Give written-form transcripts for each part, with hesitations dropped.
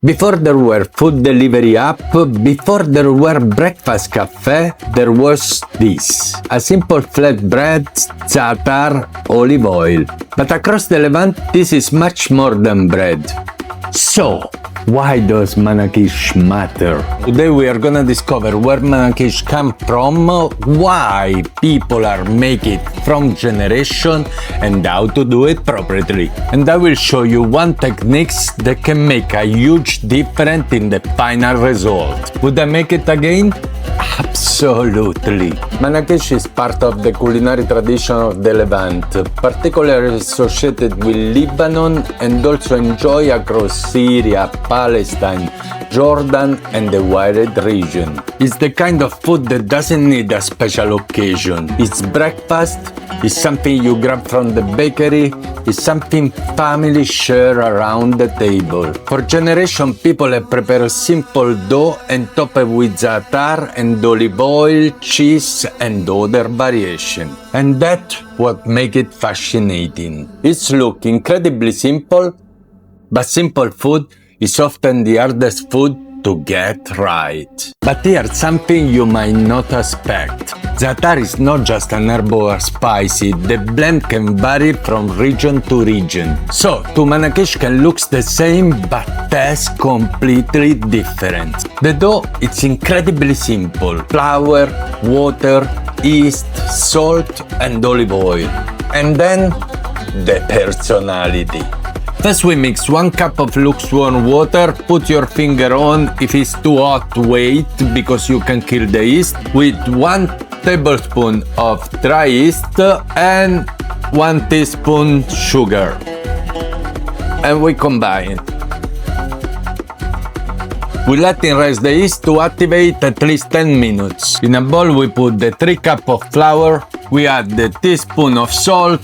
Before there were food delivery app, before there were breakfast cafe, there was this. A simple flatbread, za'atar, olive oil. But across the Levant, this is much more than bread. So, why does Manakish matter? Today we are gonna discover where Manakish come from, why people are making it from generation, and how to do it properly. And I will show you one techniques that can make a huge difference in the final result. Would I make it again? Absolutely. Manakish is part of the culinary tradition of the Levant, particularly associated with Lebanon and also enjoyed across Syria, Palestine, Jordan and the wider region. It's the kind of food that doesn't need a special occasion. It's breakfast, it's something you grab from the bakery, it's something family share around the table. For generations, people have prepared simple dough and topped it with za'atar and olive oil, cheese and other variation. And that's what makes it fascinating. It looks incredibly simple, but simple food is often the hardest food to get right. But here's something you might not expect. Za'atar is not just an herb or spicy, the blend can vary from region to region. So, to Manakish can look the same but taste completely different. The dough is incredibly simple. Flour, water, yeast, salt and olive oil. And then, the personality. First we mix 1 cup of lukewarm water, put your finger on, if it's too hot wait because you can kill the yeast, with 1 tablespoon of dry yeast and 1 teaspoon sugar. And we combine. We let it rest the yeast to activate at least 10 minutes. In a bowl we put the 3 cups of flour, we add the teaspoon of salt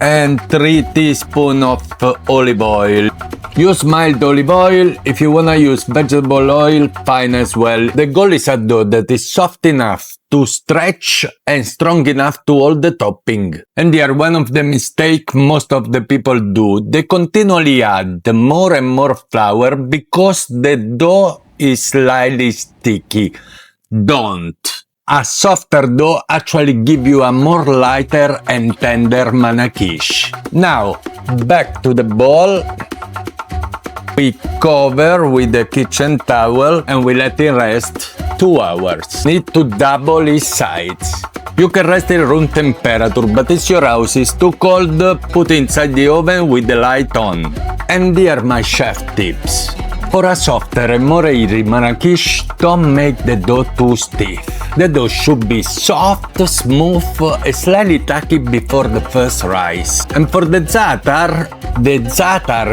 and 3 teaspoons of olive oil. Use mild olive oil. If you wanna use vegetable oil, fine as well. The goal is a dough that is soft enough to stretch and strong enough to hold the topping. And here one of the mistakes most of the people do. They continually add more and more flour because the dough is slightly sticky. Don't. A softer dough actually gives you a more lighter and tender Manakish. Now, back to the bowl. We cover with the kitchen towel and we let it rest 2 hours. Need to double its sides. You can rest it room temperature, but if your house is too cold, put inside the oven with the light on. And here are my chef tips. For a softer and more airy Manakish, don't make the dough too stiff. The dough should be soft, smooth, and slightly tacky before the first rise. And for the za'atar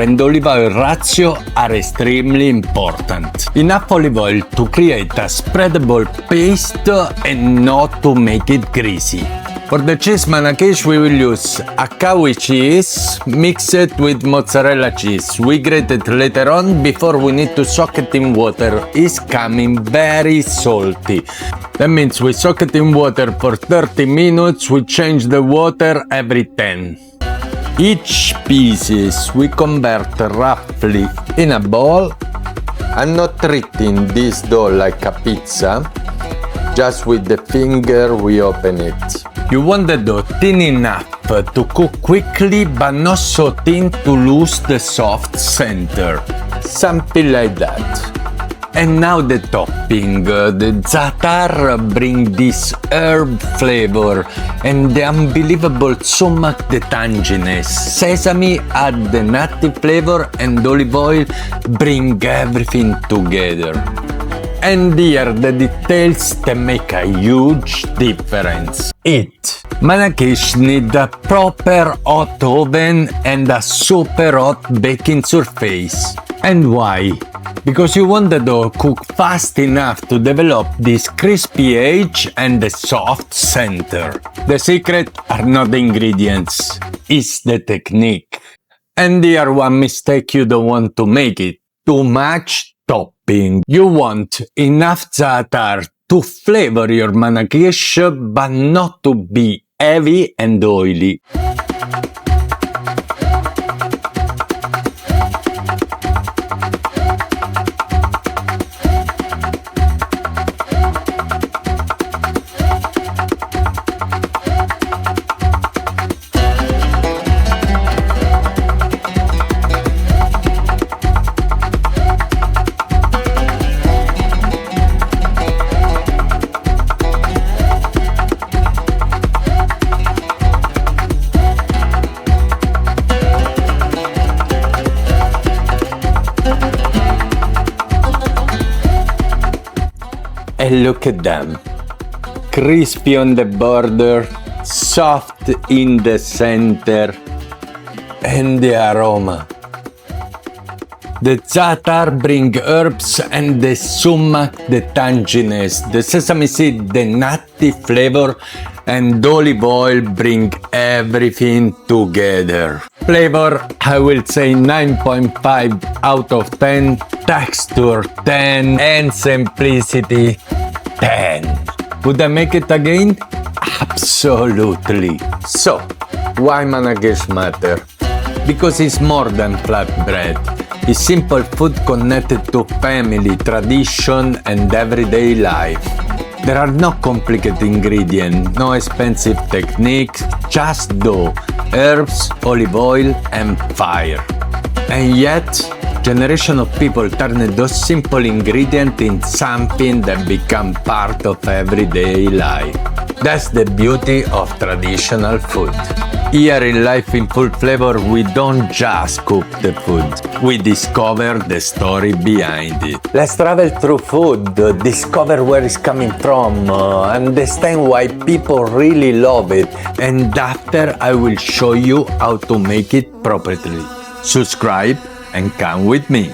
and olive oil ratio are extremely important. Enough olive oil to create a spreadable paste and not to make it greasy. For the cheese Manakish we will use a cow cheese mixed with mozzarella cheese. We grate it later on before we need to soak it in water. It's coming very salty. That means we soak it in water for 30 minutes, we change the water every 10. Each pieces we convert roughly in a bowl. I'm not treating this dough like a pizza, just with the finger we open it. You want the dough thin enough to cook quickly but not so thin to lose the soft center. Something like that. And now the topping. The za'atar bring this herb flavor and the unbelievable sumac the tanginess. Sesame add the nutty flavor and olive oil bring everything together. And here the details that make a huge difference. Manakish need a proper hot oven and a super hot baking surface. And why? Because you want the dough cook fast enough to develop this crispy edge and the soft center. The secret are not the ingredients, it's the technique. And here one mistake you don't want to make it. Too much topping. You want enough za'atar to flavor your Manakish but not to be heavy and oily. And look at them. Crispy on the border, soft in the center, and the aroma. The za'atar bring herbs and the sumac the tanginess, the sesame seed the nutty flavor, and olive oil bring everything together. Flavor, I will say 9.5 out of 10, texture 10, and simplicity 10. Would I make it again? Absolutely. So, why Manakish matter? Because it's more than flatbread. It's simple food connected to family, tradition, and everyday life. There are no complicated ingredients, no expensive techniques, just dough, herbs, olive oil, and fire. And yet, generation of people turned those simple ingredients into something that become part of everyday life. That's the beauty of traditional food. Here in Life in Full Flavor, we don't just cook the food, we discover the story behind it. Let's travel through food, discover where it's coming from, understand why people really love it, and after I will show you how to make it properly. Subscribe and come with me.